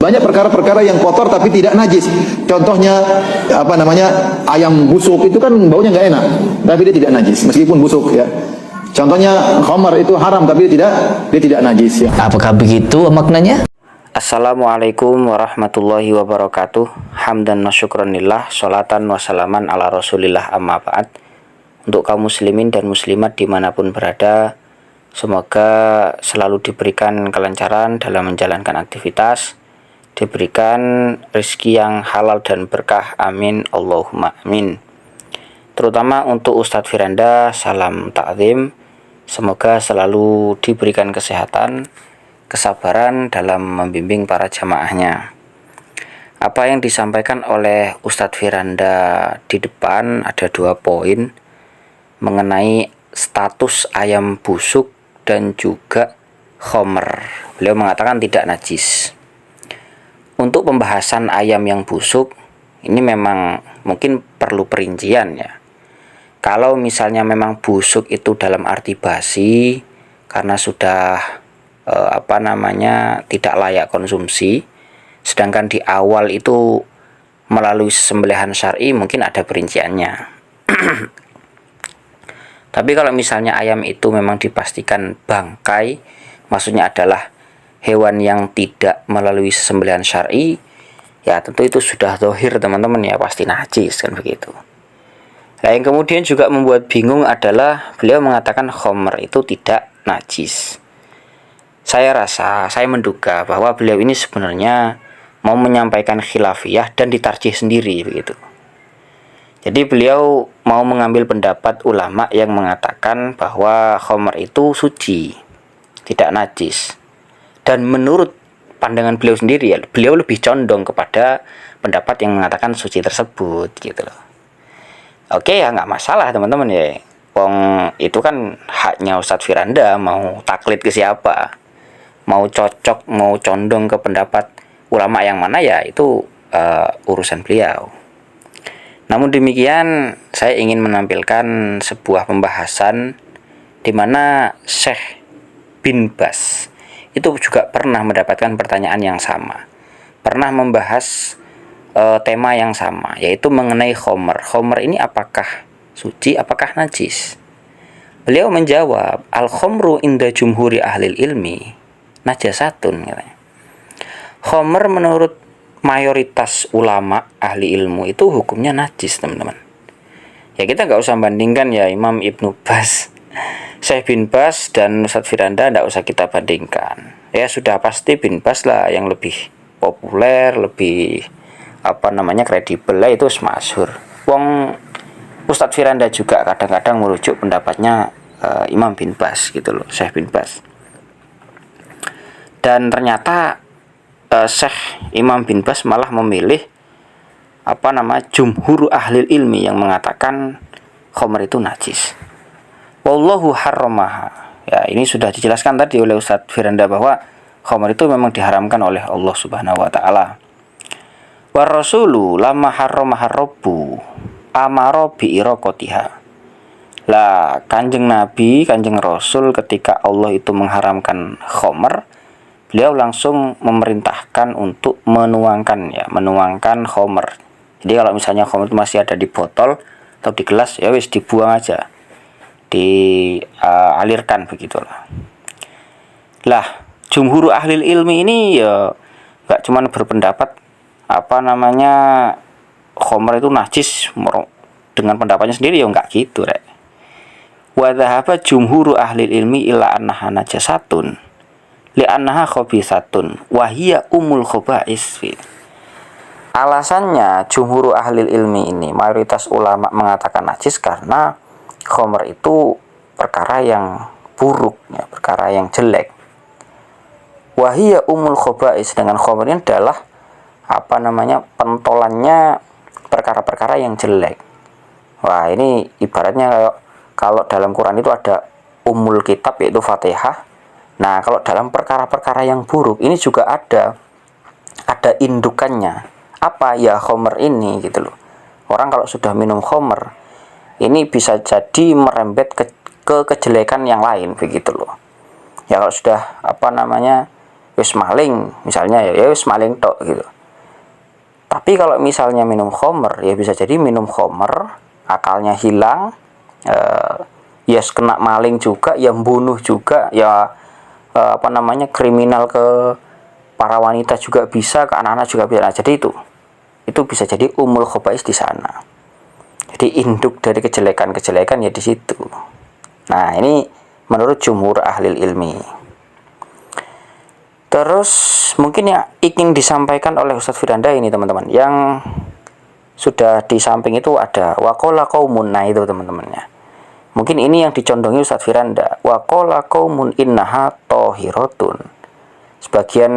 Banyak perkara-perkara yang kotor tapi tidak najis. Contohnya ayam busuk itu kan baunya nggak enak, tapi dia tidak najis meskipun busuk ya. Contohnya khamar itu haram tapi dia tidak najis ya. Apakah begitu maknanya? Assalamualaikum warahmatullahi wabarakatuh. Hamdan wa syukranillah, sholatan wa salaman ala rasulillah, amma ba'd. Untuk kaum muslimin dan muslimat dimanapun berada, semoga selalu diberikan kelancaran dalam menjalankan aktivitas, diberikan rezeki yang halal dan berkah, amin Allahumma amin. Terutama untuk Ustadz Firanda, salam ta'zim. Semoga selalu diberikan kesehatan, kesabaran dalam membimbing para jamaahnya. Apa yang disampaikan oleh Ustadz Firanda di depan ada 2 poin mengenai status ayam busuk dan juga khomer. Beliau mengatakan tidak najis. Untuk pembahasan ayam yang busuk ini memang mungkin perlu perincian ya. Kalau misalnya memang busuk itu dalam arti basi karena sudah tidak layak konsumsi, sedangkan di awal itu melalui sembelihan syar'i mungkin ada perinciannya. Tapi kalau misalnya ayam itu memang dipastikan bangkai, maksudnya adalah hewan yang tidak melalui sembelihan syar'i, ya tentu itu sudah zahir teman-teman ya, pasti najis kan begitu. Nah, yang kemudian juga membuat bingung adalah beliau mengatakan khomer itu tidak najis. Saya menduga bahwa beliau ini sebenarnya mau menyampaikan khilafiyah dan ditarjih sendiri begitu. Jadi beliau mau mengambil pendapat ulama yang mengatakan bahwa khomer itu suci, tidak najis. Dan menurut pandangan beliau sendiri ya, beliau lebih condong kepada pendapat yang mengatakan suci tersebut gitu loh. Oke ya, nggak masalah teman-teman ya. Itu kan haknya Ustadz Firanda mau taklid ke siapa, mau cocok, mau condong ke pendapat ulama yang mana ya itu urusan beliau. Namun demikian, saya ingin menampilkan sebuah pembahasan di mana Syekh bin Baz itu juga pernah mendapatkan pertanyaan yang sama, pernah membahas tema yang sama, yaitu mengenai khomer. Khomer ini apakah suci, apakah najis? Beliau menjawab, al-khomru inda jumhuri ahlil ilmi najasatun. Khomer menurut mayoritas ulama ahli ilmu itu hukumnya najis teman-teman. Ya kita nggak usah bandingkan ya Imam Ibnu Baz, Syekh bin Baz dan Ustadz Firanda, nggak usah kita bandingkan. Ya sudah pasti bin Baz lah yang lebih populer, lebih kredibel lah, itu masyhur. Ustadz Firanda juga kadang-kadang merujuk pendapatnya Imam bin Baz gitu loh, Syekh bin Baz. Dan ternyata Syekh Imam bin Baz malah memilih jumhur ahli ilmi yang mengatakan khomer itu najis. Wallahu harramaha. Ya, ini sudah dijelaskan tadi oleh Ustadz Firanda bahwa khomer itu memang diharamkan oleh Allah Subhanahu wa taala. Wa rasulu lamma harramaha rabbu amara bi iraqatiha. Lah, Kanjeng Nabi, Kanjeng Rasul ketika Allah itu mengharamkan khomer, beliau langsung memerintahkan untuk menuangkan khomer. Jadi kalau misalnya khomer itu masih ada di botol atau di gelas, ya wis dibuang aja, dialirkan begitulah. Lah, jumhur ahli ilmi ini ya nggak cuma berpendapat khomer itu najis dengan pendapatnya sendiri, ya nggak gitu rek. Wa dhahaba jumhur ahli ilmi ila annaha najasatun li'annaha khabisatun wa hiya umul khaba'is. Alasannya jumhur ahli ilmi ini, mayoritas ulama mengatakan najis karena khomer itu perkara yang buruk ya, perkara yang jelek. Wa hiya umul khaba'is, dengan khomer ini adalah pentolannya perkara-perkara yang jelek. Wah, ini ibaratnya kalau dalam Quran itu ada umul kitab yaitu Fatihah. Nah, kalau dalam perkara-perkara yang buruk ini juga ada indukannya. Apa ya khomer ini gitu loh. Orang kalau sudah minum khomer ini bisa jadi merembet ke kejelekan yang lain begitu loh. Ya kalau sudah wis maling misalnya, ya wis maling tok gitu. Tapi kalau misalnya minum khamr, ya bisa jadi minum khamr akalnya hilang, ya kena maling juga, ya bunuh juga, ya kriminal ke para wanita juga bisa, ke anak-anak juga bisa. Nah, jadi itu bisa jadi umul khobais di sana. Jadi induk dari kejelekan-kejelekan ya di situ. Nah, ini menurut jumhur ahli ilmi. Terus mungkin yang ingin disampaikan oleh Ustadz Firanda ini teman-teman, yang sudah di samping itu ada waqala qaumun. Nah, itu teman-temannya. Mungkin ini yang dicondongi Ustadz Firanda. Waqala qaumun innaha tahiratun. Sebagian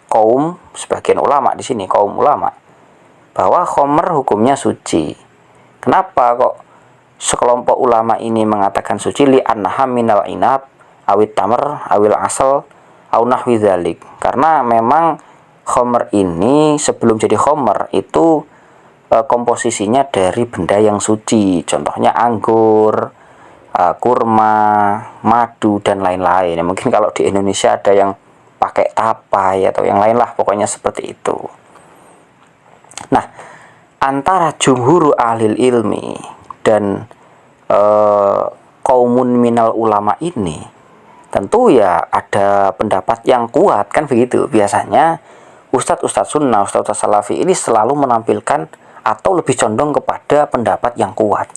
kaum, sebagian ulama di sini, kaum ulama, bahwa khamr hukumnya suci. Kenapa kok sekelompok ulama ini mengatakan suci? Li annaha minal inab awit tamr awil asal au nahwi dzalik. Karena memang khamr ini sebelum jadi khamr itu komposisinya dari benda yang suci, contohnya anggur, kurma, madu dan lain-lain. Mungkin kalau di Indonesia ada yang pakai tapai atau yang lain lah, pokoknya seperti itu. Nah, antara jumhur ahli ilmi dan qaumun minal ulama ini tentu ya ada pendapat yang kuat, kan begitu. Biasanya ustadz-ustadz sunnah, ustadz salafi ini selalu menampilkan atau lebih condong kepada pendapat yang kuat.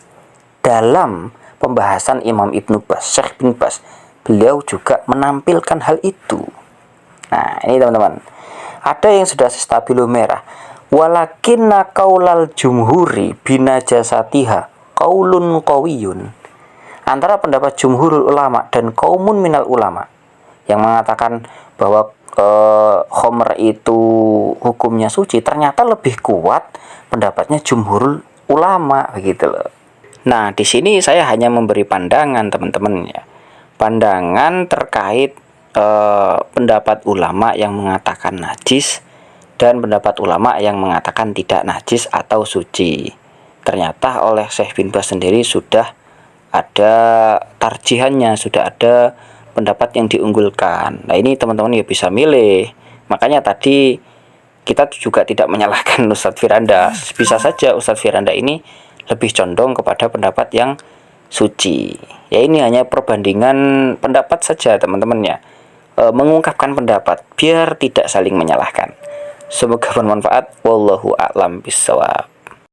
Dalam pembahasan Imam Ibnu Baz, Syekh bin Baz, beliau juga menampilkan hal itu. Nah, ini teman-teman, ada yang sudah stabilo merah. Walakinna qaulal jumhuri binajasatiha qaulun qawiyun. Antara pendapat jumhurul ulama dan qaumun minal ulama yang mengatakan bahwa khamr itu hukumnya suci, ternyata lebih kuat pendapatnya jumhurul ulama, begitu loh. Nah, di sini saya hanya memberi pandangan teman-teman ya. Pandangan terkait pendapat ulama yang mengatakan najis dan pendapat ulama yang mengatakan tidak najis atau suci. Ternyata oleh Syekh bin Baz sendiri sudah ada tarjihannya, sudah ada pendapat yang diunggulkan. Nah, ini teman-teman ya bisa milih. Makanya tadi kita juga tidak menyalahkan Ustadz Firanda. Bisa saja Ustadz Firanda ini lebih condong kepada pendapat yang suci. Ya, ini hanya perbandingan pendapat saja teman-teman ya. Mengungkapkan pendapat biar tidak saling menyalahkan. Semoga bermanfaat. Wallahu a'lam bishawab.